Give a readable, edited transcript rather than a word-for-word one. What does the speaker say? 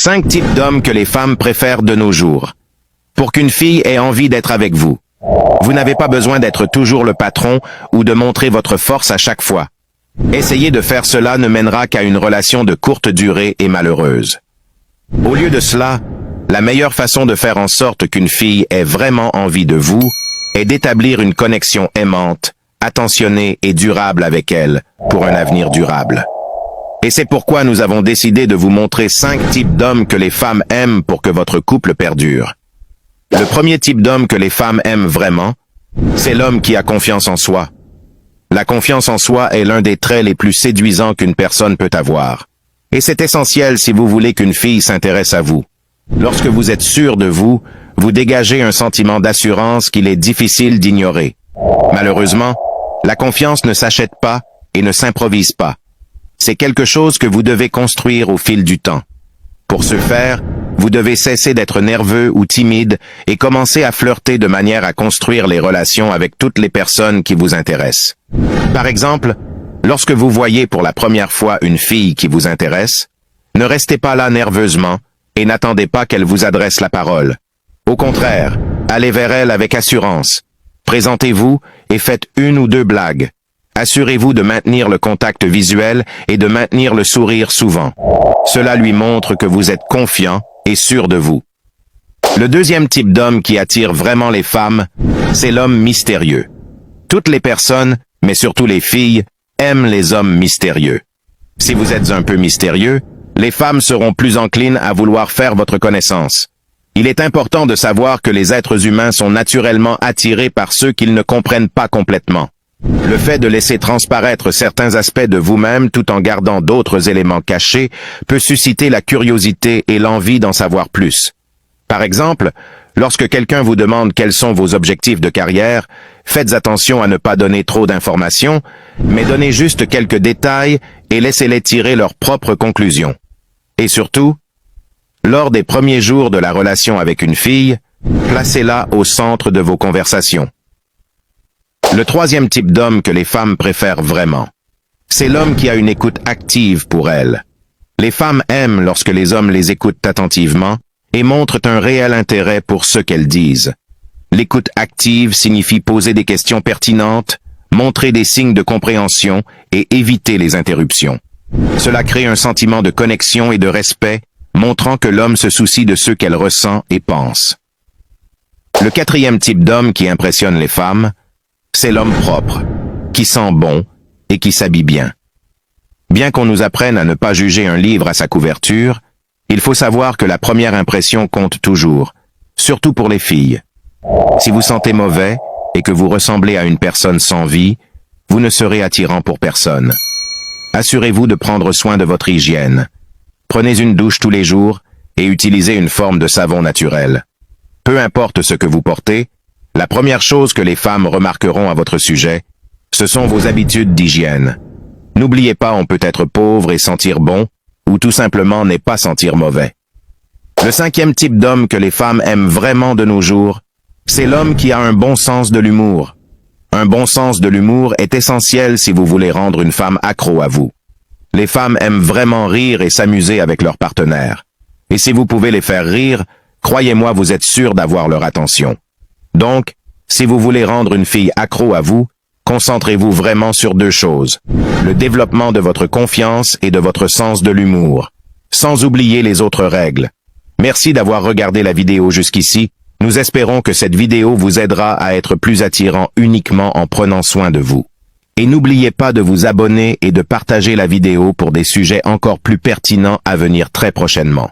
5 types d'hommes que les femmes préfèrent de nos jours. Pour qu'une fille ait envie d'être avec vous, vous n'avez pas besoin d'être toujours le patron ou de montrer votre force à chaque fois. Essayer de faire cela ne mènera qu'à une relation de courte durée et malheureuse. Au lieu de cela, la meilleure façon de faire en sorte qu'une fille ait vraiment envie de vous est d'établir une connexion aimante, attentionnée et durable avec elle pour un avenir durable. Et c'est pourquoi nous avons décidé de vous montrer 5 types d'hommes que les femmes aiment pour que votre couple perdure. Le premier type d'homme que les femmes aiment vraiment, c'est l'homme qui a confiance en soi. La confiance en soi est l'un des traits les plus séduisants qu'une personne peut avoir. Et c'est essentiel si vous voulez qu'une fille s'intéresse à vous. Lorsque vous êtes sûr de vous, vous dégagez un sentiment d'assurance qu'il est difficile d'ignorer. Malheureusement, la confiance ne s'achète pas et ne s'improvise pas. C'est quelque chose que vous devez construire au fil du temps. Pour ce faire, vous devez cesser d'être nerveux ou timide et commencer à flirter de manière à construire les relations avec toutes les personnes qui vous intéressent. Par exemple, lorsque vous voyez pour la première fois une fille qui vous intéresse, ne restez pas là nerveusement et n'attendez pas qu'elle vous adresse la parole. Au contraire, allez vers elle avec assurance. Présentez-vous et faites 1 ou 2 blagues. Assurez-vous de maintenir le contact visuel et de maintenir le sourire souvent. Cela lui montre que vous êtes confiant et sûr de vous. Le deuxième type d'homme qui attire vraiment les femmes, c'est l'homme mystérieux. Toutes les personnes, mais surtout les filles, aiment les hommes mystérieux. Si vous êtes un peu mystérieux, les femmes seront plus enclines à vouloir faire votre connaissance. Il est important de savoir que les êtres humains sont naturellement attirés par ceux qu'ils ne comprennent pas complètement. Le fait de laisser transparaître certains aspects de vous-même tout en gardant d'autres éléments cachés peut susciter la curiosité et l'envie d'en savoir plus. Par exemple, lorsque quelqu'un vous demande quels sont vos objectifs de carrière, faites attention à ne pas donner trop d'informations, mais donnez juste quelques détails et laissez-les tirer leurs propres conclusions. Et surtout, lors des premiers jours de la relation avec une fille, placez-la au centre de vos conversations. Le troisième type d'homme que les femmes préfèrent vraiment, c'est l'homme qui a une écoute active pour elles. Les femmes aiment lorsque les hommes les écoutent attentivement et montrent un réel intérêt pour ce qu'elles disent. L'écoute active signifie poser des questions pertinentes, montrer des signes de compréhension et éviter les interruptions. Cela crée un sentiment de connexion et de respect, montrant que l'homme se soucie de ce qu'elle ressent et pense. Le quatrième type d'homme qui impressionne les femmes, c'est l'homme propre, qui sent bon et qui s'habille bien. Bien qu'on nous apprenne à ne pas juger un livre à sa couverture, il faut savoir que la première impression compte toujours, surtout pour les filles. Si vous sentez mauvais et que vous ressemblez à une personne sans vie, vous ne serez attirant pour personne. Assurez-vous de prendre soin de votre hygiène. Prenez une douche tous les jours et utilisez une forme de savon naturel. Peu importe ce que vous portez, la première chose que les femmes remarqueront à votre sujet, ce sont vos habitudes d'hygiène. N'oubliez pas, on peut être pauvre et sentir bon, ou tout simplement n'est pas sentir mauvais. Le cinquième type d'homme que les femmes aiment vraiment de nos jours, c'est l'homme qui a un bon sens de l'humour. Un bon sens de l'humour est essentiel si vous voulez rendre une femme accro à vous. Les femmes aiment vraiment rire et s'amuser avec leur partenaire. Et si vous pouvez les faire rire, croyez-moi, vous êtes sûr d'avoir leur attention. Donc, si vous voulez rendre une fille accro à vous, concentrez-vous vraiment sur 2 choses. Le développement de votre confiance et de votre sens de l'humour. Sans oublier les autres règles. Merci d'avoir regardé la vidéo jusqu'ici. Nous espérons que cette vidéo vous aidera à être plus attirant uniquement en prenant soin de vous. Et n'oubliez pas de vous abonner et de partager la vidéo pour des sujets encore plus pertinents à venir très prochainement.